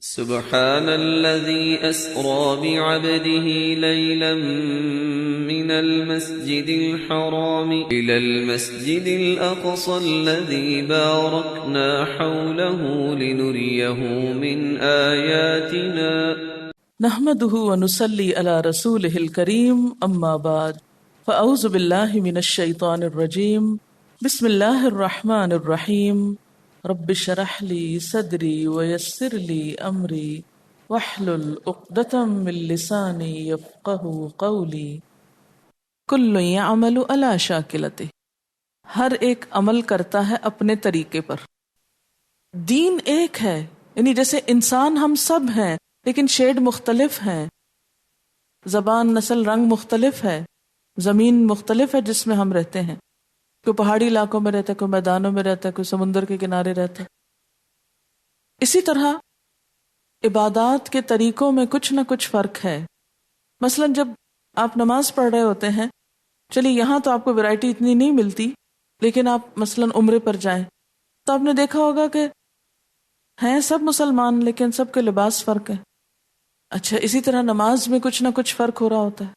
سبحان الذي أسرى بعبده ليلا من المسجد الحرام إلى المسجد الأقصى الذي باركنا حوله لنريه من آياتنا نحمده ونصلي على رسوله الكريم أما بعد فأعوذ بالله من الشيطان الرجيم بسم الله الرحمن الرحيم رب اشرح لي صدري ويسر لي امري واحلل عقدة من لساني يفقهوا قولي كل يعمل على شاكلته، ہر ایک عمل کرتا ہے اپنے طریقے پر۔ دین ایک ہے، یعنی جیسے انسان ہم سب ہیں لیکن شیڈ مختلف ہیں، زبان، نسل، رنگ مختلف ہے، زمین مختلف ہے جس میں ہم رہتے ہیں، کوئی پہاڑی علاقوں میں رہتا ہے، کوئی میدانوں میں رہتا ہے، کوئی سمندر کے کنارے رہتا ہے۔ اسی طرح عبادات کے طریقوں میں کچھ نہ کچھ فرق ہے۔ مثلا جب آپ نماز پڑھ رہے ہوتے ہیں، چلیے یہاں تو آپ کو ویرائٹی اتنی نہیں ملتی، لیکن آپ مثلا عمرے پر جائیں تو آپ نے دیکھا ہوگا کہ ہیں سب مسلمان لیکن سب کے لباس فرق ہے۔ اچھا، اسی طرح نماز میں کچھ نہ کچھ فرق ہو رہا ہوتا ہے۔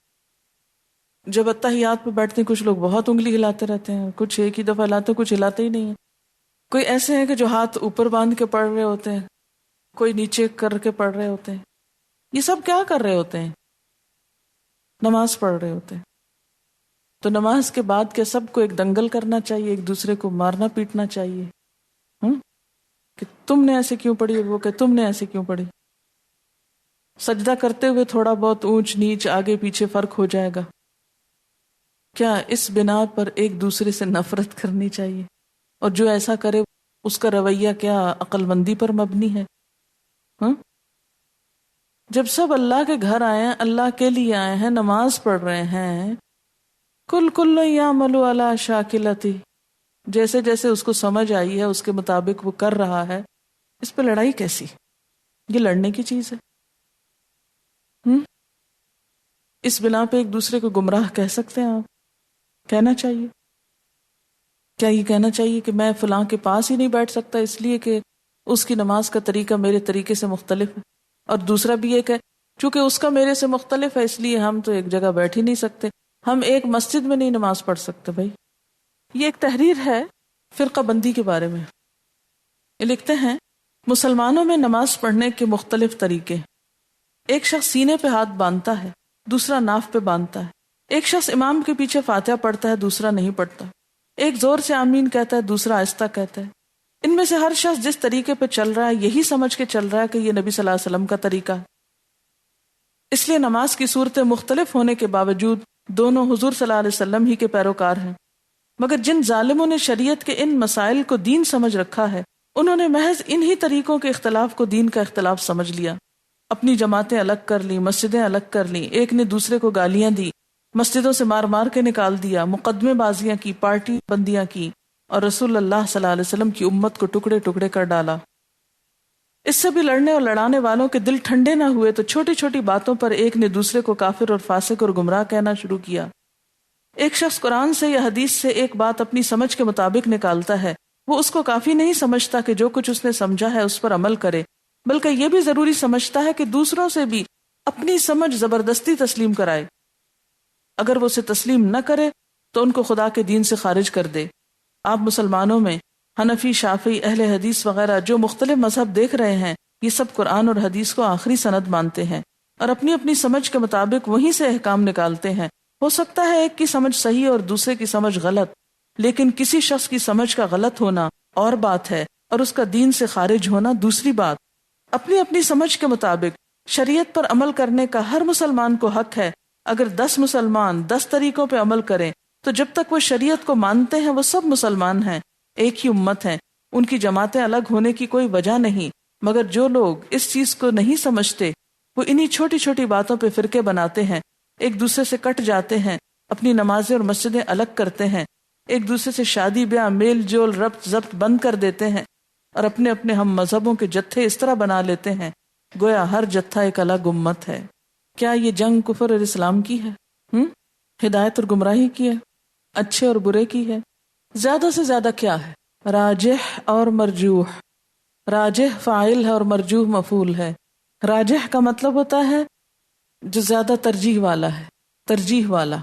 جب اتحیات پہ بیٹھتے ہیں کچھ لوگ بہت انگلی ہلاتے رہتے ہیں، کچھ ایک ہی دفعہ ہلاتے، کچھ ہلاتے ہی نہیں ہیں۔ کوئی ایسے ہیں کہ جو ہاتھ اوپر باندھ کے پڑھ رہے ہوتے ہیں، کوئی نیچے کر کے پڑھ رہے ہوتے ہیں۔ یہ سب کیا کر رہے ہوتے ہیں؟ نماز پڑھ رہے ہوتے ہیں۔ تو نماز کے بعد کیا سب کو ایک دنگل کرنا چاہیے، ایک دوسرے کو مارنا پیٹنا چاہیے کہ تم نے ایسے کیوں پڑھی، اور وہ کہ تم نے ایسے کیوں پڑھی؟ سجدہ کرتے ہوئے تھوڑا بہت اونچ نیچ آگے پیچھے فرق ہو جائے گا، کیا اس بنا پر ایک دوسرے سے نفرت کرنی چاہیے؟ اور جو ایسا کرے اس کا رویہ کیا عقل مندی پر مبنی ہے؟ جب سب اللہ کے گھر آئے ہیں، اللہ کے لیے آئے ہیں، نماز پڑھ رہے ہیں، کل یعمل علی شاکلتی، جیسے جیسے اس کو سمجھ آئی ہے اس کے مطابق وہ کر رہا ہے، اس پہ لڑائی کیسی؟ یہ لڑنے کی چیز ہے۔ اس بنا پہ ایک دوسرے کو گمراہ کہہ سکتے ہیں آپ؟ کہنا چاہیے؟ کیا یہ کہنا چاہیے کہ میں فلاں کے پاس ہی نہیں بیٹھ سکتا اس لیے کہ اس کی نماز کا طریقہ میرے طریقے سے مختلف ہے؟ اور دوسرا بھی یہ کہ چونکہ اس کا میرے سے مختلف ہے اس لیے ہم تو ایک جگہ بیٹھ ہی نہیں سکتے، ہم ایک مسجد میں نہیں نماز پڑھ سکتے۔ بھائی یہ ایک تحریر ہے فرقہ بندی کے بارے میں۔ یہ لکھتے ہیں مسلمانوں میں نماز پڑھنے کے مختلف طریقے۔ ایک شخص سینے پہ ہاتھ باندھتا ہے، دوسرا ناف پہ باندھتا ہے۔ ایک شخص امام کے پیچھے فاتحہ پڑھتا ہے، دوسرا نہیں پڑھتا۔ ایک زور سے آمین کہتا ہے، دوسرا آہستہ کہتا ہے۔ ان میں سے ہر شخص جس طریقے پہ چل رہا ہے یہی سمجھ کے چل رہا ہے کہ یہ نبی صلی اللہ علیہ وسلم کا طریقہ ہے۔ اس لیے نماز کی صورتیں مختلف ہونے کے باوجود دونوں حضور صلی اللہ علیہ وسلم ہی کے پیروکار ہیں، مگر جن ظالموں نے شریعت کے ان مسائل کو دین سمجھ رکھا ہے انہوں نے محض انہی طریقوں کے اختلاف کو دین کا اختلاف سمجھ لیا، اپنی جماعتیں الگ کر لی، مسجدیں الگ کر لی، ایک نے دوسرے کو گالیاں دی، مسجدوں سے مار مار کے نکال دیا، مقدمے بازیاں کی، پارٹی بندیاں کی، اور رسول اللہ صلی اللہ علیہ وسلم کی امت کو ٹکڑے ٹکڑے کر ڈالا۔ اس سے بھی لڑنے اور لڑانے والوں کے دل ٹھنڈے نہ ہوئے تو چھوٹی چھوٹی باتوں پر ایک نے دوسرے کو کافر اور فاسق اور گمراہ کہنا شروع کیا۔ ایک شخص قرآن سے یا حدیث سے ایک بات اپنی سمجھ کے مطابق نکالتا ہے، وہ اس کو کافی نہیں سمجھتا کہ جو کچھ اس نے سمجھا ہے اس پر عمل کرے، بلکہ یہ بھی ضروری سمجھتا ہے کہ دوسروں سے بھی اپنی سمجھ زبردستی تسلیم کرائے۔ اگر وہ اسے تسلیم نہ کرے تو ان کو خدا کے دین سے خارج کر دے۔ آپ مسلمانوں میں حنفی، شافعی، اہل حدیث وغیرہ جو مختلف مذہب دیکھ رہے ہیں، یہ سب قرآن اور حدیث کو آخری سند مانتے ہیں اور اپنی اپنی سمجھ کے مطابق وہیں سے احکام نکالتے ہیں۔ ہو سکتا ہے ایک کی سمجھ صحیح اور دوسرے کی سمجھ غلط، لیکن کسی شخص کی سمجھ کا غلط ہونا اور بات ہے اور اس کا دین سے خارج ہونا دوسری بات۔ اپنی اپنی سمجھ کے مطابق شریعت پر عمل کرنے کا ہر مسلمان کو حق ہے۔ اگر 10 مسلمان 10 طریقوں پہ عمل کریں تو جب تک وہ شریعت کو مانتے ہیں وہ سب مسلمان ہیں، ایک ہی امت ہیں، ان کی جماعتیں الگ ہونے کی کوئی وجہ نہیں۔ مگر جو لوگ اس چیز کو نہیں سمجھتے وہ انہی چھوٹی چھوٹی باتوں پہ فرقے بناتے ہیں، ایک دوسرے سے کٹ جاتے ہیں، اپنی نمازیں اور مسجدیں الگ کرتے ہیں، ایک دوسرے سے شادی بیاہ، میل جول، ربط ضبط بند کر دیتے ہیں، اور اپنے اپنے ہم مذہبوں کے جتھے اس طرح بنا لیتے ہیں گویا ہر جتھا ایک الگ امت ہے۔ کیا یہ جنگ کفر اور اسلام کی ہے؟ ہدایت اور گمراہی کی ہے؟ اچھے اور برے کی ہے؟ زیادہ سے زیادہ کیا ہے؟ راجح اور مرجوح، راجح فاعل ہے اور مرجوح مفعول ہے. راجح کا مطلب ہوتا ہے جو زیادہ ترجیح والا ہے، ترجیح والا،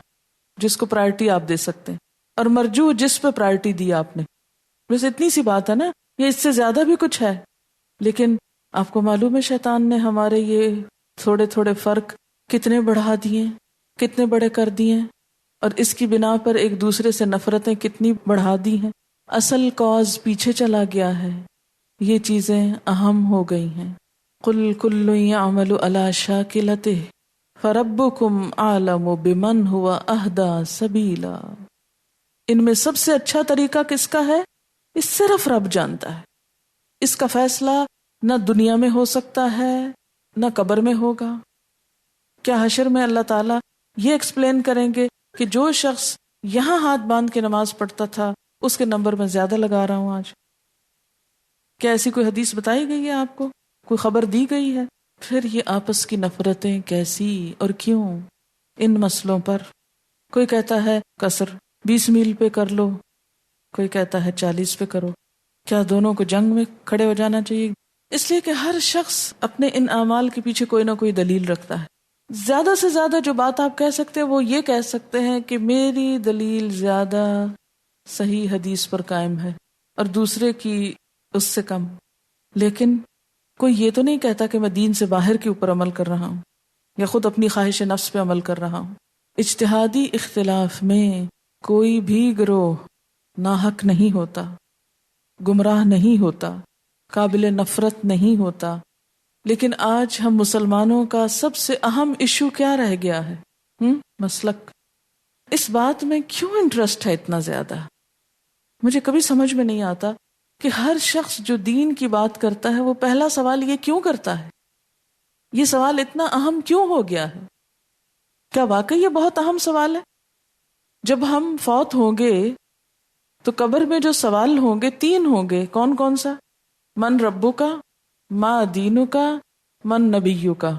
جس کو پرائرٹی آپ دے سکتے ہیں، اور مرجوح جس پہ پرائرٹی دی آپ نے. بس اتنی سی بات ہے نا، یہ اس سے زیادہ بھی کچھ ہے، لیکن آپ کو معلوم ہے شیطان نے ہمارے یہ تھوڑے تھوڑے فرق کتنے بڑھا دیے، کتنے بڑے کر دیے، اور اس کی بنا پر ایک دوسرے سے نفرتیں کتنی بڑھا دی ہیں. اصل کاز پیچھے چلا گیا ہے، یہ چیزیں اہم ہو گئی ہیں. قل کل یعمل علی شاکلتہ فربکم اعلم بمن هو اہدی سبیلا. ان میں سب سے اچھا طریقہ کس کا ہے؟ اس صرف رب جانتا ہے. اس کا فیصلہ نہ دنیا میں ہو سکتا ہے نہ قبر میں ہوگا. کیا حشر میں اللہ تعالیٰ یہ ایکسپلین کریں گے کہ جو شخص یہاں ہاتھ باندھ کے نماز پڑھتا تھا اس کے نمبر میں زیادہ لگا رہا ہوں آج؟ کیا ایسی کوئی حدیث بتائی گئی ہے آپ کو؟ کوئی خبر دی گئی ہے؟ پھر یہ آپس کی نفرتیں کیسی اور کیوں ان مسئلوں پر؟ کوئی کہتا ہے قصر 20 میل پہ کر لو، کوئی کہتا ہے 40 پہ کرو. کیا دونوں کو جنگ میں کھڑے ہو جانا چاہیے؟ اس لیے کہ ہر شخص اپنے ان اعمال کے پیچھے کوئی نہ کوئی دلیل رکھتا ہے. زیادہ سے زیادہ جو بات آپ کہہ سکتے ہیں وہ یہ کہہ سکتے ہیں کہ میری دلیل زیادہ صحیح حدیث پر قائم ہے اور دوسرے کی اس سے کم. لیکن کوئی یہ تو نہیں کہتا کہ میں دین سے باہر کے اوپر عمل کر رہا ہوں یا خود اپنی خواہش نفس پہ عمل کر رہا ہوں. اجتہادی اختلاف میں کوئی بھی گروہ ناحق نہیں ہوتا، گمراہ نہیں ہوتا، قابل نفرت نہیں ہوتا. لیکن آج ہم مسلمانوں کا سب سے اہم ایشو کیا رہ گیا ہے؟ مسلک. اس بات میں کیوں انٹرسٹ ہے اتنا زیادہ؟ مجھے کبھی سمجھ میں نہیں آتا کہ ہر شخص جو دین کی بات کرتا ہے وہ پہلا سوال یہ کیوں کرتا ہے؟ یہ سوال اتنا اہم کیوں ہو گیا ہے؟ کیا واقعی یہ بہت اہم سوال ہے؟ جب ہم فوت ہوں گے تو قبر میں جو سوال ہوں گے 3 ہوں گے. کون کون سا؟ من ربو کا، ما دینو کا، من نبیو کا.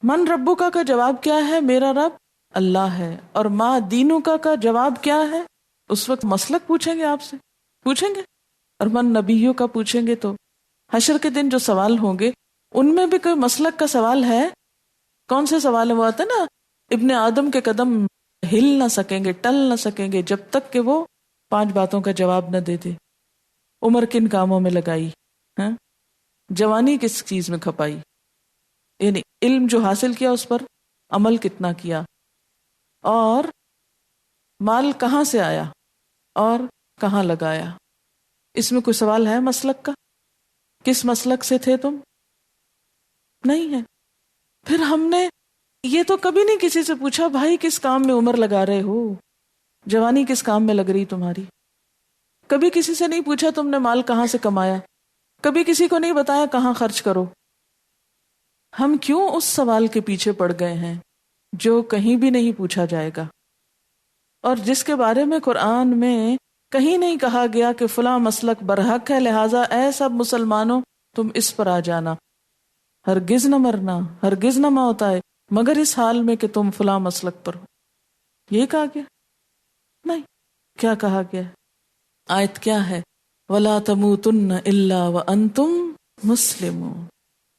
من ربو کا جواب کیا ہے؟ میرا رب اللہ ہے. اور ما دینو کا جواب کیا ہے؟ اس وقت مسلک پوچھیں گے، آپ سے پوچھیں گے. اور من نبیو کا پوچھیں گے. تو حشر کے دن جو سوال ہوں گے ان میں بھی کوئی مسلک کا سوال ہے؟ کون سے سوال ہے؟ وہ آتا ہے نا، ابن آدم کے قدم ہل نہ سکیں گے، ٹل نہ سکیں گے جب تک کہ وہ 5 باتوں کا جواب نہ دے دے. عمر کن کاموں میں لگائی، جوانی کس چیز میں کھپائی، یعنی علم جو حاصل کیا اس پر عمل کتنا کیا، اور مال کہاں سے آیا اور کہاں لگایا. اس میں کوئی سوال ہے مسلک کا؟ کس مسلک سے تھے تم؟ نہیں ہے. پھر ہم نے یہ تو کبھی نہیں کسی سے پوچھا بھائی کس کام میں عمر لگا رہے ہو، جوانی کس کام میں لگ رہی تمہاری. کبھی کسی سے نہیں پوچھا تم نے مال کہاں سے کمایا، کبھی کسی کو نہیں بتایا کہاں خرچ کرو. ہم کیوں اس سوال کے پیچھے پڑ گئے ہیں جو کہیں بھی نہیں پوچھا جائے گا، اور جس کے بارے میں قرآن میں کہیں نہیں کہا گیا کہ فلاں مسلک برحق ہے لہٰذا اے سب مسلمانوں تم اس پر آ جانا، ہرگز نہ مرنا، ہرگز نہ موت آئے مگر اس حال میں کہ تم فلاں مسلک پر ہو. یہ کہا گیا؟ نہیں. کیا کہا گیا؟ آیت کیا ہے؟ وَلَا تَمُوتُنَّ إِلَّا وَأَنْتُمْ مُسْلِمُونَ.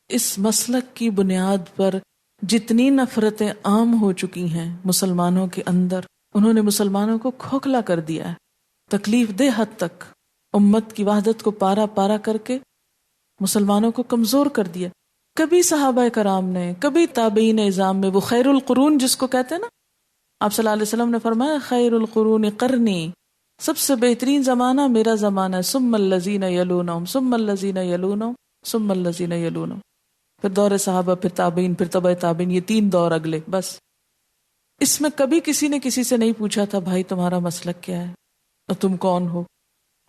اس مسلک کی بنیاد پر جتنی نفرتیں عام ہو چکی ہیں مسلمانوں کے اندر، انہوں نے مسلمانوں کو کھوکھلا کر دیا ہے، تکلیف دہ حد تک امت کی وحدت کو پارا پارا کر کے مسلمانوں کو کمزور کر دیا. کبھی صحابہ کرام نے، کبھی تابعین اعظام میں، وہ خیر القرون جس کو کہتے ہیں نا، آپ صلی اللہ علیہ وسلم نے فرمایا خیر القرون قرنی، سب سے بہترین زمانہ میرا زمانہ ہے، ثم الذین یلونہم ثم الذین یلونہم ثم الذین یلونہم. پھر دور صحابہ، پھر تابعین، پھر تبع تابعین، یہ 3 دور اگلے. بس اس میں کبھی کسی نے کسی سے نہیں پوچھا تھا بھائی تمہارا مسلک کیا ہے اور تم کون ہو.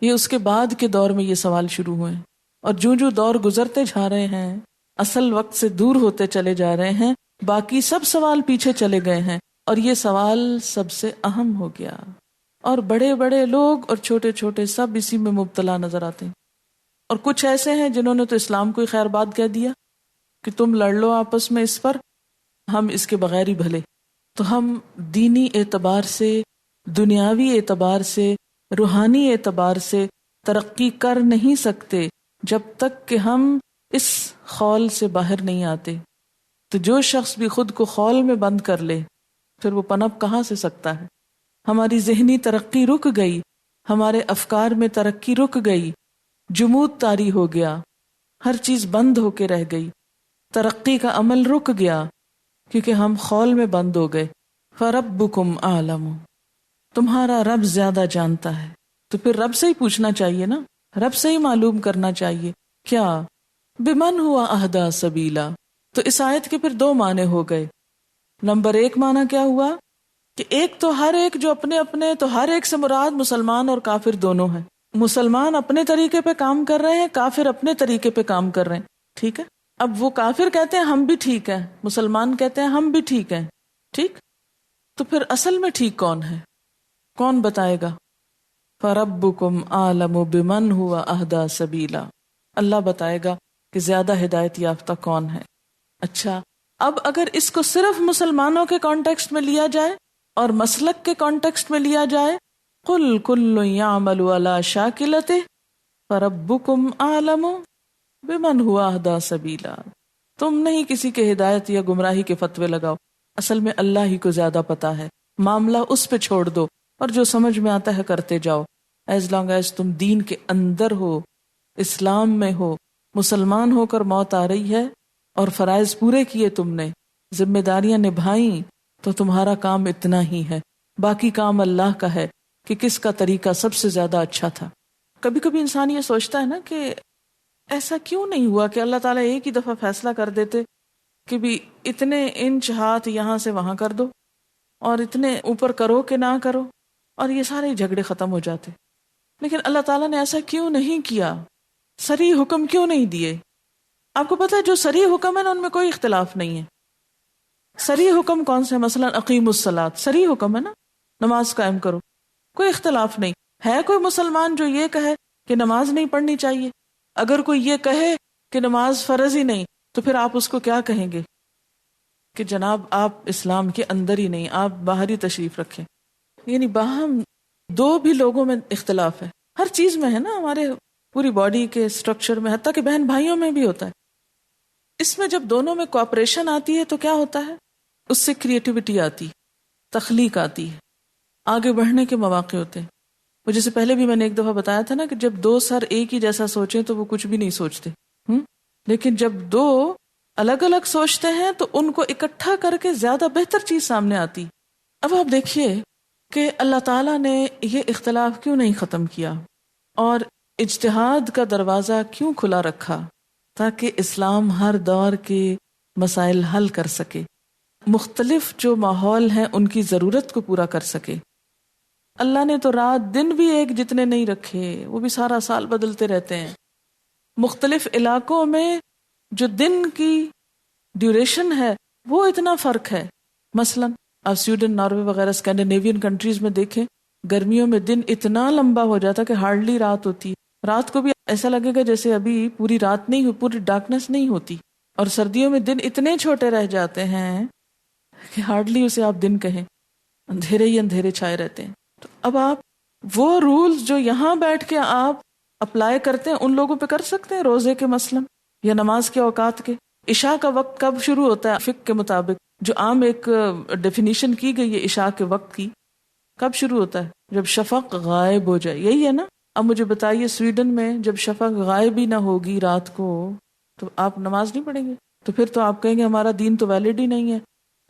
یہ اس کے بعد کے دور میں یہ سوال شروع ہوئے ہیں، اور جو دور گزرتے جا رہے ہیں اصل وقت سے دور ہوتے چلے جا رہے ہیں، باقی سب سوال پیچھے چلے گئے ہیں اور یہ سوال سب سے اہم ہو گیا. اور بڑے بڑے لوگ اور چھوٹے چھوٹے سب اسی میں مبتلا نظر آتے ہیں. اور کچھ ایسے ہیں جنہوں نے تو اسلام کو ہی خیر بات کہہ دیا کہ تم لڑ لو آپس میں اس پر، ہم اس کے بغیر ہی بھلے. تو ہم دینی اعتبار سے، دنیاوی اعتبار سے، روحانی اعتبار سے ترقی کر نہیں سکتے جب تک کہ ہم اس خول سے باہر نہیں آتے. تو جو شخص بھی خود کو خول میں بند کر لے پھر وہ پنپ کہاں سے سکتا ہے؟ ہماری ذہنی ترقی رک گئی، ہمارے افکار میں ترقی رک گئی، جمود طاری ہو گیا، ہر چیز بند ہو کے رہ گئی، ترقی کا عمل رک گیا کیونکہ ہم خول میں بند ہو گئے. فَرَبُّكُمْ أَعْلَمُ، تمہارا رب زیادہ جانتا ہے. تو پھر رب سے ہی پوچھنا چاہیے نا، رب سے ہی معلوم کرنا چاہیے. کیا؟ بِمَنْ هُوَ أَهْدَى سَبِيلًا. تو اس آیت کے پھر دو معنی ہو گئے. نمبر ایک معنی کیا ہوا کہ ایک تو ہر ایک جو اپنے اپنے، تو ہر ایک سے مراد مسلمان اور کافر دونوں ہیں. مسلمان اپنے طریقے پہ کام کر رہے ہیں، کافر اپنے طریقے پہ کام کر رہے ہیں. ٹھیک ہے، اب وہ کافر کہتے ہیں ہم بھی ٹھیک ہیں، مسلمان کہتے ہیں ہم بھی ٹھیک ہیں. ٹھیک، تو پھر اصل میں ٹھیک کون ہے؟ کون بتائے گا؟ فَرَبُّكُمْ أَعْلَمُ بِمَنْ هُوَ أَهْدَى سَبِيلًا. اللہ بتائے گا کہ زیادہ ہدایت یافتہ کون ہے. اچھا، اب اگر اس کو صرف مسلمانوں کے کانٹیکسٹ میں لیا جائے اور مسلک کے کانٹیکسٹ میں لیا جائے، قُلْ كُلٌّ يَعْمَلُ عَلَى شَاكِلَتِهِ فَرَبُّكُمْ أَعْلَمُ بِمَنْ هُوَ أَهْدَى سَبِيلًا. تم نہیں کسی کے ہدایت یا گمراہی کے فتوے لگاؤ، اصل میں اللہ ہی کو زیادہ پتا ہے. معاملہ اس پہ چھوڑ دو اور جو سمجھ میں آتا ہے کرتے جاؤ. ایز لانگ ایز تم دین کے اندر ہو، اسلام میں ہو، مسلمان ہو کر موت آ رہی ہے اور فرائض پورے کیے، تم نے ذمہ داریاں نبھائیں، تو تمہارا کام اتنا ہی ہے. باقی کام اللہ کا ہے کہ کس کا طریقہ سب سے زیادہ اچھا تھا. کبھی کبھی انسان یہ سوچتا ہے نا کہ ایسا کیوں نہیں ہوا کہ اللہ تعالیٰ ایک ہی دفعہ فیصلہ کر دیتے کہ بھی اتنے انچ ہاتھ یہاں سے وہاں کر دو اور اتنے اوپر کرو کہ نہ کرو، اور یہ سارے جھگڑے ختم ہو جاتے. لیکن اللہ تعالیٰ نے ایسا کیوں نہیں کیا؟ صریح حکم کیوں نہیں دیے؟ آپ کو پتہ ہے جو صریح حکم ہے نا ان میں کوئی اختلاف نہیں ہے. صریح حکم کون سے؟ مثلا اقیم الصلاۃ صریح حکم ہے نا، نماز قائم کرو، کوئی اختلاف نہیں ہے. کوئی مسلمان جو یہ کہے کہ نماز نہیں پڑھنی چاہیے؟ اگر کوئی یہ کہے کہ نماز فرض ہی نہیں تو پھر آپ اس کو کیا کہیں گے کہ جناب آپ اسلام کے اندر ہی نہیں، آپ باہر ہی تشریف رکھیں. یعنی باہم دو بھی لوگوں میں اختلاف ہے، ہر چیز میں ہے نا، ہمارے پوری باڈی کے سٹرکچر میں، حتیٰ کہ بہن بھائیوں میں بھی ہوتا ہے. اس میں جب دونوں میں کوآپریشن آتی ہے تو کیا ہوتا ہے؟ اس سے کریٹیوٹی آتی، تخلیق آتی ہے، آگے بڑھنے کے مواقع ہوتے ہیں. وہ جیسے پہلے بھی میں نے ایک دفعہ بتایا تھا نا کہ جب دو سر ایک ہی جیسا سوچیں تو وہ کچھ بھی نہیں سوچتے، لیکن جب دو الگ الگ سوچتے ہیں تو ان کو اکٹھا کر کے زیادہ بہتر چیز سامنے آتی. اب آپ دیکھیے کہ اللہ تعالیٰ نے یہ اختلاف کیوں نہیں ختم کیا اور اجتہاد کا دروازہ کیوں کھلا رکھا؟ تاکہ اسلام ہر دور کے مسائل حل کر سکے، مختلف جو ماحول ہیں ان کی ضرورت کو پورا کر سکے. اللہ نے تو رات دن بھی ایک جتنے نہیں رکھے، وہ بھی سارا سال بدلتے رہتے ہیں. مختلف علاقوں میں جو دن کی ڈیوریشن ہے وہ اتنا فرق ہے. مثلا آپ سویڈن، ناروے وغیرہ اسکینڈینیوین کنٹریز میں دیکھیں، گرمیوں میں دن اتنا لمبا ہو جاتا کہ ہارڈلی رات ہوتی، رات کو بھی ایسا لگے گا جیسے ابھی پوری رات نہیں ہو، پوری ڈارکنیس نہیں ہوتی. اور سردیوں میں دن اتنے چھوٹے رہ جاتے ہیں کہ ہارڈلی اسے آپ دن کہیں، اندھیرے ہی اندھیرے چھائے رہتے ہیں. تو اب آپ وہ رولز جو یہاں بیٹھ کے آپ اپلائی کرتے ہیں ان لوگوں پہ کر سکتے ہیں، روزے کے مثلا یا نماز کے اوقات کے. عشاء کا وقت کب شروع ہوتا ہے فقہ کے مطابق؟ جو عام ایک ڈیفینیشن کی گئی ہے عشاء کے وقت کی، کب شروع ہوتا ہے؟ جب شفق غائب ہو جائے، یہی ہے نا. اب مجھے بتائیے سویڈن میں جب شفق غائب ہی نہ ہوگی رات کو تو آپ نماز نہیں پڑھیں گے؟ تو پھر تو آپ کہیں گے ہمارا دین تو ویلڈ ہی نہیں ہے،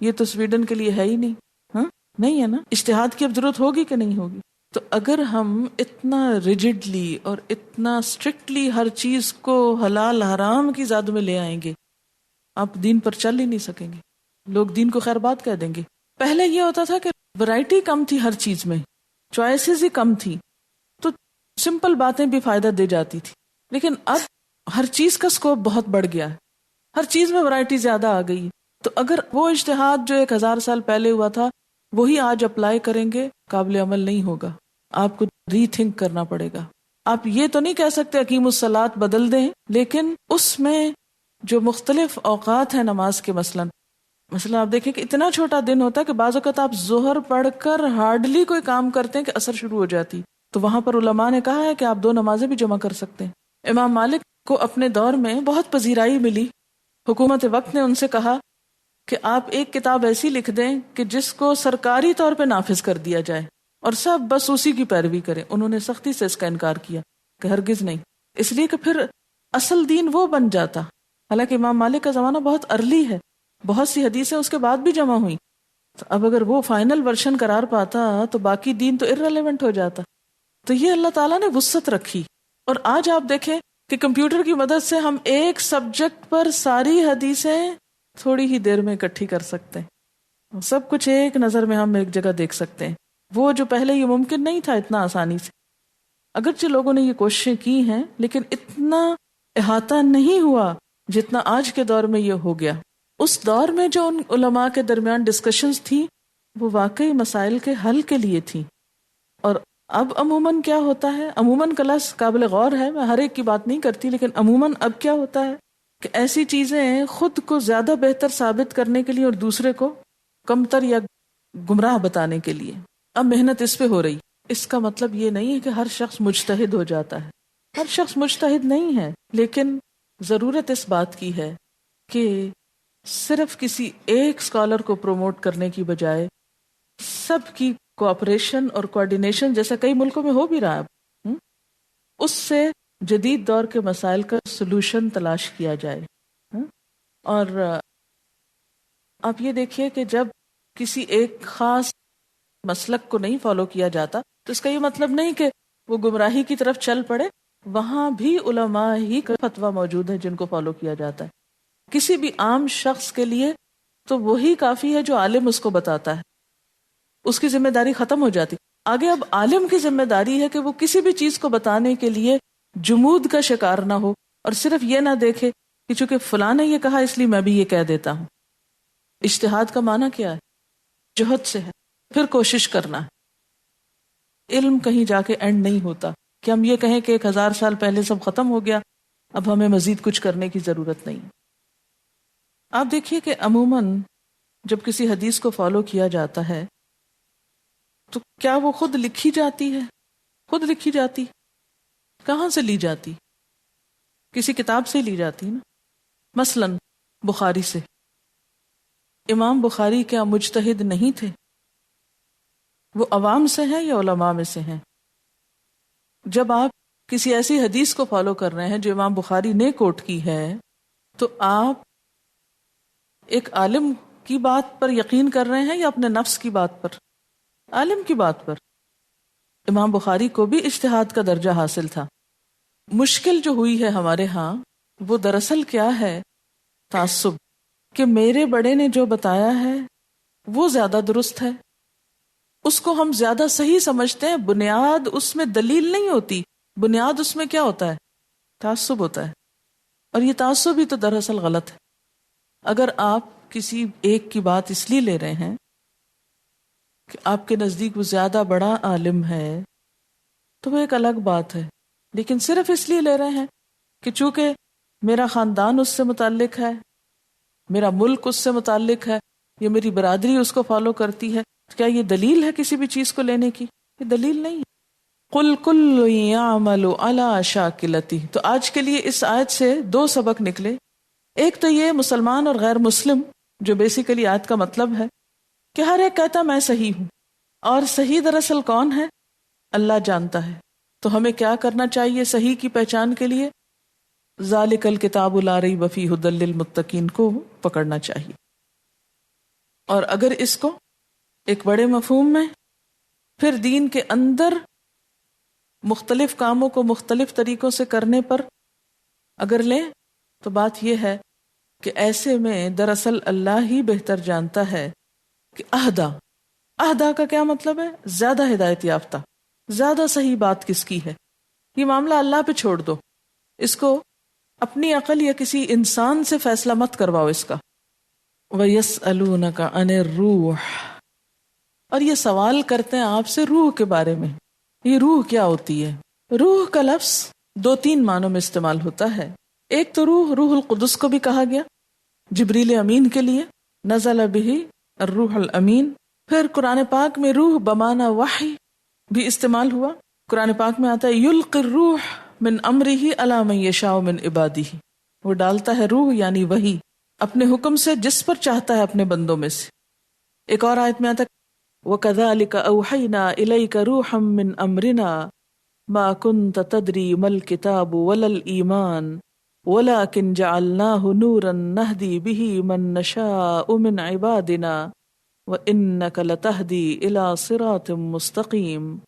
یہ تو سویڈن کے لیے ہے ہی نہیں. ہاں نہیں ہے نا. اجتہاد کی اب ضرورت ہوگی کہ نہیں ہوگی؟ تو اگر ہم اتنا ریجڈلی اور اتنا اسٹرکٹلی ہر چیز کو حلال حرام کی زد میں لے آئیں گے، آپ دین پر چل ہی نہیں سکیں گے. لوگ دین کو خیر بات کہہ دیں گے. پہلے یہ ہوتا تھا کہ ورائٹی کم تھی، ہر چیز میں چوائسیز ہی کم تھی، تو سمپل باتیں بھی فائدہ دے جاتی تھی. لیکن اب ہر چیز کا سکوپ بہت بڑھ گیا ہے، ہر چیز میں ورائٹی زیادہ آ گئی. تو اگر وہ اجتہاد جو 1000 سال پہلے ہوا تھا وہی آج اپلائی کریں گے، قابل عمل نہیں ہوگا. آپ کو ری تھنک کرنا پڑے گا. آپ یہ تو نہیں کہہ سکتے اقیم الصلاۃ بدل دیں، لیکن اس میں جو مختلف اوقات ہیں نماز کے، مثلا آپ دیکھیں کہ اتنا چھوٹا دن ہوتا ہے کہ بعض اوقات آپ ظہر پڑھ کر ہارڈلی کوئی کام کرتے ہیں کہ عصر شروع ہو جاتی. تو وہاں پر علماء نے کہا ہے کہ آپ 2 نمازیں بھی جمع کر سکتے ہیں. امام مالک کو اپنے دور میں بہت پذیرائی ملی. حکومت وقت نے ان سے کہا کہ آپ ایک کتاب ایسی لکھ دیں کہ جس کو سرکاری طور پہ نافذ کر دیا جائے اور سب بس اسی کی پیروی کریں. انہوں نے سختی سے اس کا انکار کیا کہ ہرگز نہیں، اس لیے کہ پھر اصل دین وہ بن جاتا. حالانکہ امام مالک کا زمانہ بہت ارلی ہے، بہت سی حدیثیں اس کے بعد بھی جمع ہوئیں، تو اب اگر وہ فائنل ورژن قرار پاتا تو باقی دین تو ارریلیونٹ ہو جاتا. تو یہ اللہ تعالیٰ نے وسعت رکھی. اور آج آپ دیکھیں کہ کمپیوٹر کی مدد سے ہم ایک سبجیکٹ پر ساری حدیثیں تھوڑی ہی دیر میں اکٹھی کر سکتے ہیں، سب کچھ ایک نظر میں ہم ایک جگہ دیکھ سکتے ہیں. وہ جو پہلے یہ ممکن نہیں تھا اتنا آسانی سے. اگرچہ لوگوں نے یہ کوششیں کی ہیں لیکن اتنا احاطہ نہیں ہوا جتنا آج کے دور میں یہ ہو گیا. اس دور میں جو ان علماء کے درمیان ڈسکشنز تھی وہ واقعی مسائل کے حل کے لیے تھی. اور اب عموماً کیا ہوتا ہے، عموماً کا لفظ قابل غور ہے، میں ہر ایک کی بات نہیں کرتی، لیکن عموماً اب کیا ہوتا ہے کہ ایسی چیزیں خود کو زیادہ بہتر ثابت کرنے کے لیے اور دوسرے کو کمتر یا گمراہ بتانے کے لیے اب محنت اس پہ ہو رہی. اس کا مطلب یہ نہیں ہے کہ ہر شخص مجتہد ہو جاتا ہے، ہر شخص مجتہد نہیں ہے، لیکن ضرورت اس بات کی ہے کہ صرف کسی ایک اسکالر کو پروموٹ کرنے کی بجائے سب کی کوآپریشن اور کوآرڈینیشن، جیسا کئی ملکوں میں ہو بھی رہا ہے، اس سے جدید دور کے مسائل کا سلوشن تلاش کیا جائے. اور آپ یہ دیکھیے کہ جب کسی ایک خاص مسلک کو نہیں فالو کیا جاتا تو اس کا یہ مطلب نہیں کہ وہ گمراہی کی طرف چل پڑے. وہاں بھی علماء ہی کا فتویٰ موجود ہے جن کو فالو کیا جاتا ہے. کسی بھی عام شخص کے لیے تو وہی کافی ہے جو عالم اس کو بتاتا ہے، اس کی ذمہ داری ختم ہو جاتی. آگے اب عالم کی ذمہ داری ہے کہ وہ کسی بھی چیز کو بتانے کے لیے جمود کا شکار نہ ہو اور صرف یہ نہ دیکھے کہ چونکہ فلاں نے یہ کہا اس لیے میں بھی یہ کہہ دیتا ہوں. اجتہاد کا معنی کیا ہے؟ جہد سے ہے، پھر کوشش کرنا ہے. علم کہیں جا کے اینڈ نہیں ہوتا کہ ہم یہ کہیں کہ 1000 سال پہلے سب ختم ہو گیا، اب ہمیں مزید کچھ کرنے کی ضرورت نہیں. آپ دیکھیے کہ عموماً جب کسی حدیث کو فالو کیا جاتا ہے تو کیا وہ خود لکھی جاتی ہے؟ خود لکھی جاتی کہاں سے لی جاتی؟ کسی کتاب سے لی جاتی نا. مثلاً بخاری سے. امام بخاری کیا مجتہد نہیں تھے؟ وہ عوام سے ہیں یا علماء میں سے ہیں؟ جب آپ کسی ایسی حدیث کو فالو کر رہے ہیں جو امام بخاری نے کوٹ کی ہے تو آپ ایک عالم کی بات پر یقین کر رہے ہیں یا اپنے نفس کی بات پر؟ عالم کی بات پر. امام بخاری کو بھی اجتہاد کا درجہ حاصل تھا. مشکل جو ہوئی ہے ہمارے ہاں وہ دراصل کیا ہے؟ تعصب، کہ میرے بڑے نے جو بتایا ہے وہ زیادہ درست ہے، اس کو ہم زیادہ صحیح سمجھتے ہیں. بنیاد اس میں دلیل نہیں ہوتی، بنیاد اس میں کیا ہوتا ہے؟ تعصب ہوتا ہے. اور یہ تعصب ہی تو دراصل غلط ہے. اگر آپ کسی ایک کی بات اس لیے لے رہے ہیں کہ آپ کے نزدیک وہ زیادہ بڑا عالم ہے تو وہ ایک الگ بات ہے، لیکن صرف اس لیے لے رہے ہیں کہ چونکہ میرا خاندان اس سے متعلق ہے، میرا ملک اس سے متعلق ہے، یا میری برادری اس کو فالو کرتی ہے، تو کیا یہ دلیل ہے کسی بھی چیز کو لینے کی؟ یہ دلیل نہیں ہے. قُلْ كُلٌّ يَعْمَلُ عَلَى شَاكِلَتِهِ. تو آج کے لیے اس آیت سے 2 سبق نکلے. ایک تو یہ مسلمان اور غیر مسلم، جو بیسیکلی آیت کا مطلب ہے کہ ہر ایک کہتا میں صحیح ہوں، اور صحیح دراصل کون ہے؟ اللہ جانتا ہے. تو ہمیں کیا کرنا چاہیے صحیح کی پہچان کے لیے؟ ذالک الکتاب لا ریب فیہ ھدی للمتقین کو پکڑنا چاہیے. اور اگر اس کو ایک بڑے مفہوم میں پھر دین کے اندر مختلف کاموں کو مختلف طریقوں سے کرنے پر اگر لیں تو بات یہ ہے کہ ایسے میں دراصل اللہ ہی بہتر جانتا ہے کہ اہدا کا کیا مطلب ہے؟ زیادہ ہدایت یافتہ، زیادہ صحیح بات کس کی ہے. یہ معاملہ اللہ پہ چھوڑ دو، اس کو اپنی عقل یا کسی انسان سے فیصلہ مت کرواؤ اس کا. وَيَسْأَلُونَكَ عَنِ الرُّوحِ، اور یہ سوال کرتے ہیں آپ سے روح کے بارے میں. یہ روح کیا ہوتی ہے؟ روح کا لفظ 2-3 معنوں میں استعمال ہوتا ہے. ایک تو روح القدس کو بھی کہا گیا جبریل امین کے لیے، نزل بہ الروح الامین. پھر قرآن پاک میں روح بمعنی وحی بھی استعمال ہوا. قرآن پاک میں آتا ہے یلقی الروح من امرہ علی من یشاء من عبادہ، وہ ڈالتا ہے روح یعنی وحی اپنے حکم سے جس پر چاہتا ہے اپنے بندوں میں سے۔ ایک اور آیت میں آتا ہے وَكَذَلِكَ أَوْحَيْنَا إِلَيْكَ رُوحًا مِّنْ أَمْرِنَا مَا كُنْتَ تَدْرِي مَا الْكِتَابُ وَلَا الْإِيمَانُ وَلَكِنْ جَعَلْنَاهُ نُورًا نَهْدِي بِهِ مَن نَّشَاءُ مِنْ عِبَادِنَا وَإِنَّكَ لَتَهْدِي إِلَى صِرَاطٍ مُّسْتَقِيمٍ۔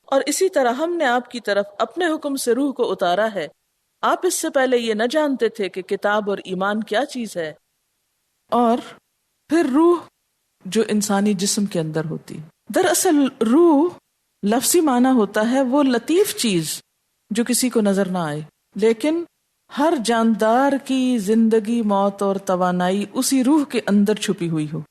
اور اسی طرح ہم نے آپ کی طرف اپنے حکم سے روح کو اتارا ہے، آپ اس سے پہلے یہ نہ جانتے تھے کہ کتاب اور ایمان کیا چیز ہے۔ اور پھر روح جو انسانی جسم کے اندر ہوتی، دراصل روح لفظی معنی ہوتا ہے وہ لطیف چیز جو کسی کو نظر نہ آئے، لیکن ہر جاندار کی زندگی، موت اور توانائی اسی روح کے اندر چھپی ہوئی ہو۔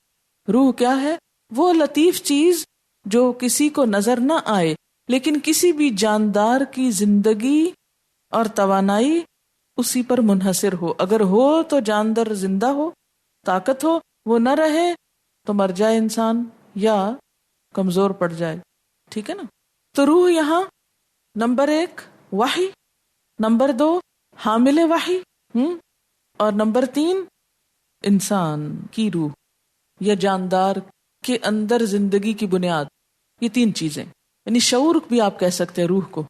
روح کیا ہے؟ وہ لطیف چیز جو کسی کو نظر نہ آئے لیکن کسی بھی جاندار کی زندگی اور توانائی اسی پر منحصر ہو۔ اگر ہو تو جاندار زندہ ہو، طاقت ہو، وہ نہ رہے تو مر جائے انسان یا کمزور پڑ جائے، ٹھیک ہے نا؟ تو روح یہاں نمبر 1 وحی، نمبر 2 حامل وحی، اور نمبر 3 انسان کی روح یا جاندار کے اندر زندگی کی بنیاد۔ یہ 3 چیزیں، یعنی شعور بھی آپ کہہ سکتے ہیں روح کو،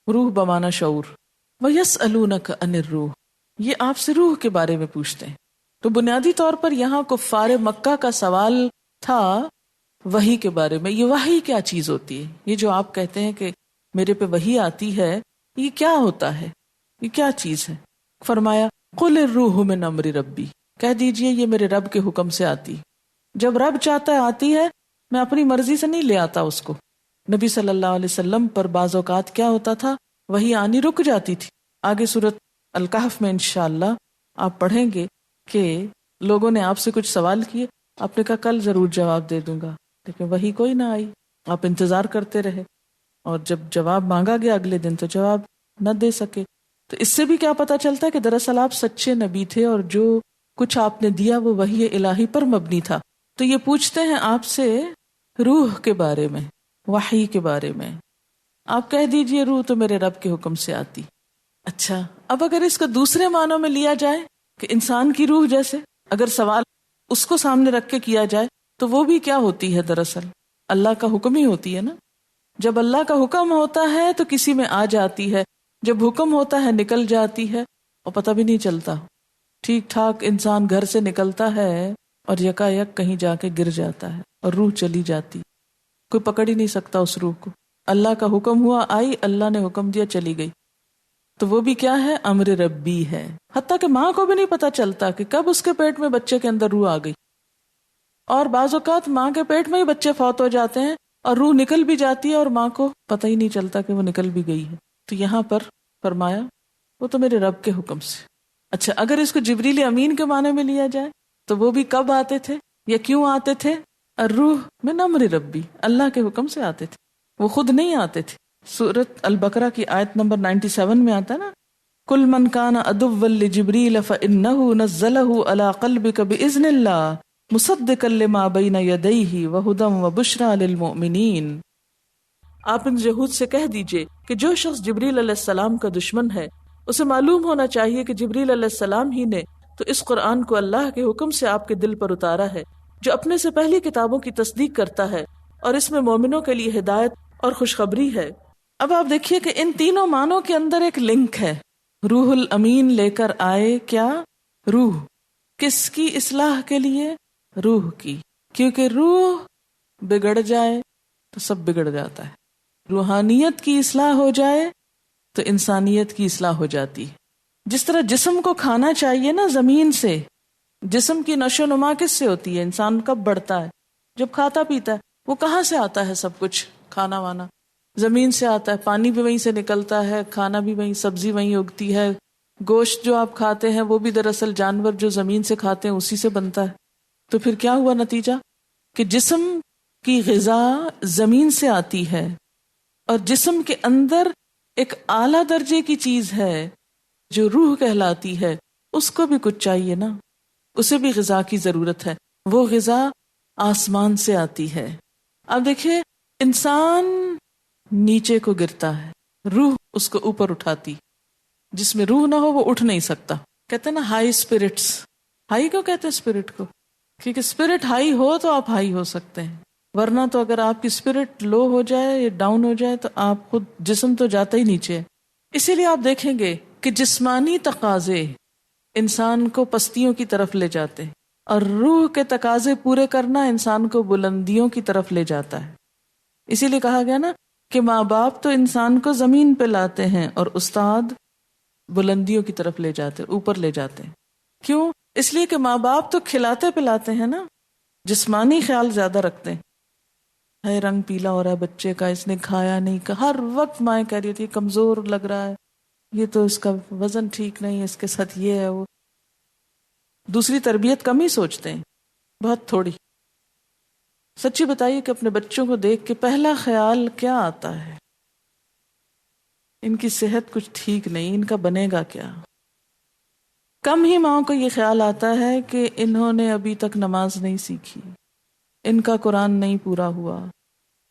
روح بمعنی شعور۔ وَيَسْأَلُونَكَ عَنِ الرُّوحِ، یہ آپ سے روح کے بارے میں پوچھتے ہیں۔ تو بنیادی طور پر یہاں کفار مکہ کا سوال تھا وحی کے بارے میں۔ یہ وحی کیا چیز ہوتی ہے؟ یہ جو آپ کہتے ہیں کہ میرے پہ وحی آتی ہے، یہ کیا ہوتا ہے؟ یہ کیا چیز ہے؟ فرمایا قُلِ الرُّوحُ مِنْ أَمْرِ رَبِّي، کہہ دیجئے یہ میرے رب کے حکم سے آتی۔ جب رب چاہتا ہے آتی ہے، میں اپنی مرضی سے نہیں لے آتا اس کو۔ نبی صلی اللہ علیہ وسلم پر بعض اوقات کیا ہوتا تھا، وحی آنی رک جاتی تھی۔ آگے سورۃ الکہف میں انشاءاللہ آپ پڑھیں گے کہ لوگوں نے آپ سے کچھ سوال کیے، آپ نے کہا کل ضرور جواب دے دوں گا، لیکن وحی کوئی نہ آئی، آپ انتظار کرتے رہے، اور جب جواب مانگا گیا اگلے دن تو جواب نہ دے سکے۔ تو اس سے بھی کیا پتہ چلتا ہے کہ دراصل آپ سچے نبی تھے اور جو کچھ آپ نے دیا وہ وحی الہی پر مبنی تھا۔ تو یہ پوچھتے ہیں آپ سے روح کے بارے میں، وحی کے بارے میں، آپ کہہ دیجئے روح تو میرے رب کے حکم سے آتی۔ اچھا، اب اگر اس کو دوسرے معنوں میں لیا جائے کہ انسان کی روح جیسے اگر سوال اس کو سامنے رکھ کے کیا جائے تو وہ بھی کیا ہوتی ہے؟ دراصل اللہ کا حکم ہی ہوتی ہے نا۔ جب اللہ کا حکم ہوتا ہے تو کسی میں آ جاتی ہے، جب حکم ہوتا ہے نکل جاتی ہے اور پتہ بھی نہیں چلتا۔ ٹھیک ٹھاک انسان گھر سے نکلتا ہے اور یکا یک کہیں جا کے گر جاتا ہے اور روح چلی جاتی، کوئی پکڑ ہی نہیں سکتا اس روح کو۔ اللہ کا حکم ہوا آئی، اللہ نے حکم دیا چلی گئی، تو وہ بھی کیا ہے؟ امر ربی ہے۔ حتیٰ کہ ماں کو بھی نہیں پتا چلتا کہ کب اس کے پیٹ میں بچے کے اندر روح آ گئی، اور بعض اوقات ماں کے پیٹ میں ہی بچے فوت ہو جاتے ہیں اور روح نکل بھی جاتی ہے اور ماں کو پتہ ہی نہیں چلتا کہ وہ نکل بھی گئی ہے۔ تو یہاں پر فرمایا وہ تو میرے رب کے حکم سے۔ اچھا، اگر اس کو جبریل امین کے معنی میں لیا جائے تو وہ بھی کب آتے تھے یا کیوں آتے تھے؟ الروح من امر ربی، اللہ کے حکم سے آتے تھے، وہ خود نہیں آتے تھے۔ سورۃ البقرہ کی آیت نمبر 97 میں آتا نا، کل من کان عدوا لجبریل فانہ نزلہ علی قلبک باذن اللہ مصدقا لما بین یدیہ وہدی وبشری للمؤمنین۔ آپ ان یہود سے کہہ دیجئے کہ جو شخص جبریل علیہ السلام کا دشمن ہے اسے معلوم ہونا چاہیے کہ جبریل علیہ السلام ہی نے تو اس قرآن کو اللہ کے حکم سے آپ کے دل پر اتارا ہے، جو اپنے سے پہلی کتابوں کی تصدیق کرتا ہے، اور اس میں مومنوں کے لیے ہدایت اور خوشخبری ہے۔ اب آپ دیکھیے کہ ان تینوں معنوں کے اندر ایک لنک ہے۔ روح الامین لے کر آئے کیا؟ روح۔ کس کی اصلاح کے لیے؟ روح کی، کیونکہ روح بگڑ جائے تو سب بگڑ جاتا ہے۔ روحانیت کی اصلاح ہو جائے تو انسانیت کی اصلاح ہو جاتی ہے۔ جس طرح جسم کو کھانا چاہیے نا زمین سے، جسم کی نشو و نما کس سے ہوتی ہے؟ انسان کب بڑھتا ہے؟ جب کھاتا پیتا ہے۔ وہ کہاں سے آتا ہے؟ سب کچھ کھانا وانا زمین سے آتا ہے، پانی بھی وہیں سے نکلتا ہے، کھانا بھی وہیں، سبزی وہیں اگتی ہے، گوشت جو آپ کھاتے ہیں وہ بھی دراصل جانور جو زمین سے کھاتے ہیں اسی سے بنتا ہے۔ تو پھر کیا ہوا نتیجہ؟ کہ جسم کی غذا زمین سے آتی ہے، اور جسم کے اندر ایک اعلیٰ درجے کی چیز ہے جو روح کہلاتی ہے، اس کو بھی کچھ چاہیے نا، اسے بھی غذا کی ضرورت ہے۔ وہ غذا آسمان سے آتی ہے۔ اب دیکھیں، انسان نیچے کو گرتا ہے، روح اس کو اوپر اٹھاتی، جس میں روح نہ ہو وہ اٹھ نہیں سکتا. کہتے ہیں نا ہائی اسپرٹس. ہائی کیوں کہتے ہیں اسپرٹ کو؟ کیونکہ اسپرٹ ہائی ہو تو آپ ہائی ہو سکتے ہیں، ورنہ تو اگر آپ کی اسپرٹ لو ہو جائے یا ڈاؤن ہو جائے تو آپ خود جسم تو جاتا ہی نیچے ہے. اسی لیے آپ دیکھیں گے کہ جسمانی تقاضے انسان کو پستیوں کی طرف لے جاتے ہیں اور روح کے تقاضے پورے کرنا انسان کو بلندیوں کی طرف لے جاتا ہے. اسی لیے کہا گیا نا کہ ماں باپ تو انسان کو زمین پہ لاتے ہیں اور استاد بلندیوں کی طرف لے جاتے، اوپر لے جاتے ہیں. کیوں؟ اس لیے کہ ماں باپ تو کھلاتے پلاتے ہیں نا، جسمانی خیال زیادہ رکھتے ہیں. ہے رنگ پیلا ہو رہا ہے بچے کا، اس نے کھایا نہیں، ہر وقت مائیں کہہ رہی تھی کمزور لگ رہا ہے، یہ تو اس کا وزن ٹھیک نہیں ہے، اس کے ساتھ یہ ہے وہ. دوسری تربیت کم ہی سوچتے ہیں، بہت تھوڑی. سچی بتائیے کہ اپنے بچوں کو دیکھ کے پہلا خیال کیا آتا ہے؟ ان کی صحت کچھ ٹھیک نہیں، ان کا بنے گا کیا؟ کم ہی ماں کو یہ خیال آتا ہے کہ انہوں نے ابھی تک نماز نہیں سیکھی، ان کا قرآن نہیں پورا ہوا،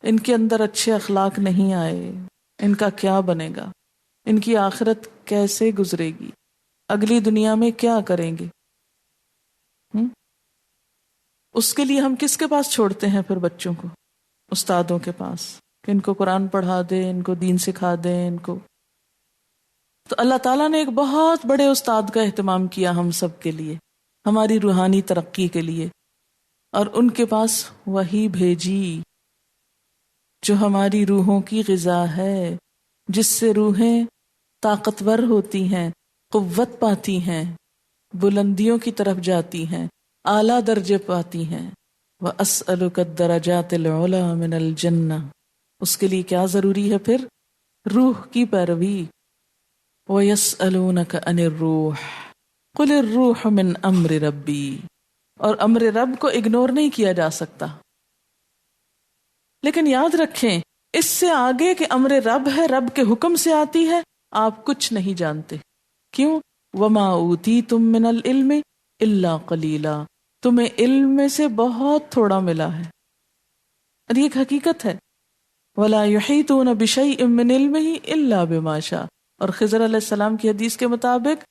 ان کے اندر اچھے اخلاق نہیں آئے، ان کا کیا بنے گا، ان کی آخرت کیسے گزرے گی، اگلی دنیا میں کیا کریں گے. اس کے لیے ہم کس کے پاس چھوڑتے ہیں پھر بچوں کو؟ استادوں کے پاس، کہ ان کو قرآن پڑھا دیں، ان کو دین سکھا دیں ان کو. تو اللہ تعالیٰ نے ایک بہت بڑے استاد کا اہتمام کیا ہم سب کے لیے، ہماری روحانی ترقی کے لیے، اور ان کے پاس وحی بھیجی جو ہماری روحوں کی غذا ہے، جس سے روحیں طاقتور ہوتی ہیں، قوت پاتی ہیں، بلندیوں کی طرف جاتی ہیں، اعلیٰ درجے پاتی ہیں. وَأَسْأَلُكَ الدَّرَجَاتِ الْعُلَىٰ مِنَ الْجَنَّةِ. اس کے لیے کیا ضروری ہے پھر؟ روح کی پیروی. وَيَسْأَلُونَكَ عَنِ الرُّوحِ قُلِ الرُّوحُ مِنْ أَمْرِ رَبِّي. اور امر رب کو اگنور نہیں کیا جا سکتا. لیکن یاد رکھیں اس سے آگے کہ امر رب ہے، رب کے حکم سے آتی ہے، آپ کچھ نہیں جانتے. کیوں؟ وَمَا أُوتِيتُم مِّنَ الْعِلْمِ إِلَّا قَلِيلًا. تمہیں علم میں سے بہت تھوڑا ملا ہے، اور یہ ایک حقیقت ہے. وَلَا يُحِيطُونَ بِشَيْءٍ مِّنْ عِلْمِهِ إِلَّا بِمَا شَاءَ. اور خضر علیہ السلام کی حدیث کے مطابق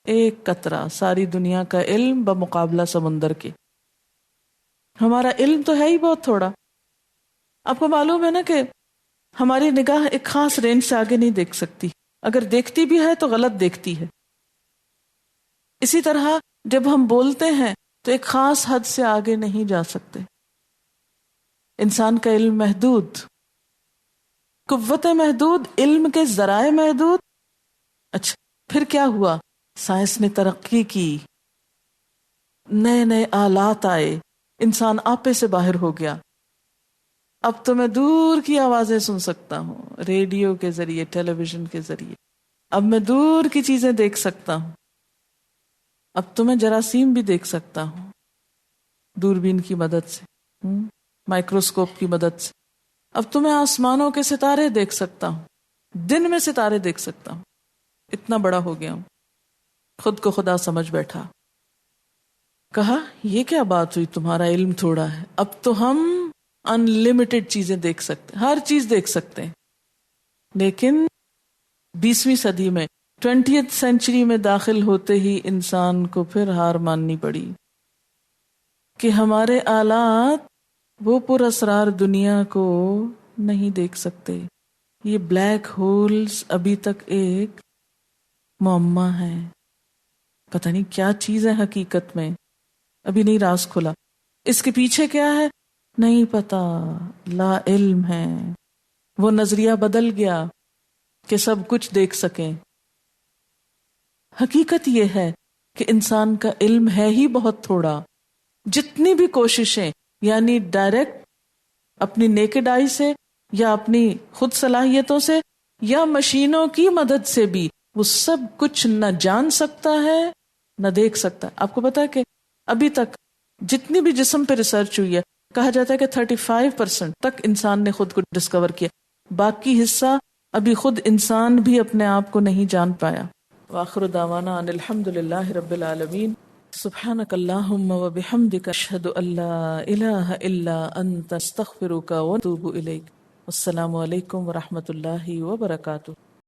ایک قطرہ ساری دنیا کا علم بمقابلہ سمندر کے. ہمارا علم تو ہے ہی بہت تھوڑا. آپ کو معلوم ہے نا کہ ہماری نگاہ ایک خاص رینج سے آگے نہیں دیکھ سکتی، اگر دیکھتی بھی ہے تو غلط دیکھتی ہے. اسی طرح جب ہم بولتے ہیں تو ایک خاص حد سے آگے نہیں جا سکتے. انسان کا علم محدود، قوت محدود، علم کے ذرائع محدود. اچھا پھر کیا ہوا؟ سائنس نے ترقی کی، نئے نئے آلات آئے، انسان آپے سے باہر ہو گیا. اب تو میں دور کی آوازیں سن سکتا ہوں ریڈیو کے ذریعے، ٹیلی ویژن کے ذریعے. اب میں دور کی چیزیں دیکھ سکتا ہوں. اب تو میں جراثیم بھی دیکھ سکتا ہوں دوربین کی مدد سے، مائکروسکوپ کی مدد سے. اب تو میں آسمانوں کے ستارے دیکھ سکتا ہوں، دن میں ستارے دیکھ سکتا ہوں. اتنا بڑا ہو گیا ہوں، خود کو خدا سمجھ بیٹھا. کہا یہ کیا بات ہوئی، تمہارا علم تھوڑا ہے. اب تو ہم ان لمیٹڈ چیزیں دیکھ سکتے، ہر چیز دیکھ سکتے ہیں. لیکن 20ویں صدی میں 20th سینچری میں داخل ہوتے ہی انسان کو پھر ہار ماننی پڑی کہ ہمارے آلات وہ پر اسرار دنیا کو نہیں دیکھ سکتے. یہ بلیک ہولز ابھی تک ایک معمہ ہے، پتہ نہیں کیا چیز ہے حقیقت میں، ابھی نہیں راز کھلا. اس کے پیچھے کیا ہے نہیں پتا، لا علم ہے. وہ نظریہ بدل گیا کہ سب کچھ دیکھ سکیں. حقیقت یہ ہے کہ انسان کا علم ہے ہی بہت تھوڑا. جتنی بھی کوششیں، یعنی ڈائریکٹ اپنی نیکڈ آئی سے یا اپنی خود صلاحیتوں سے یا مشینوں کی مدد سے بھی، وہ سب کچھ نہ جان سکتا ہے نہ دیکھ سکتا. آپ کو پتا ہے کہ ابھی تک جتنی بھی جسم پہ ریسرچ ہوئی ہے، کہا جاتا ہے کہ 35% تک انسان نے خود کو ڈسکور کیا، باقی حصہ ابھی خود انسان بھی اپنے آپ کو نہیں جان پایا. وآخر دعوانا ان الحمد للہ رب العالمین. سبحانک اللہم وبحمدک اشہد ان لا الہ الا انت استغفرک واتوب الیک. السلام علیکم ورحمۃ اللہ وبرکاتہ.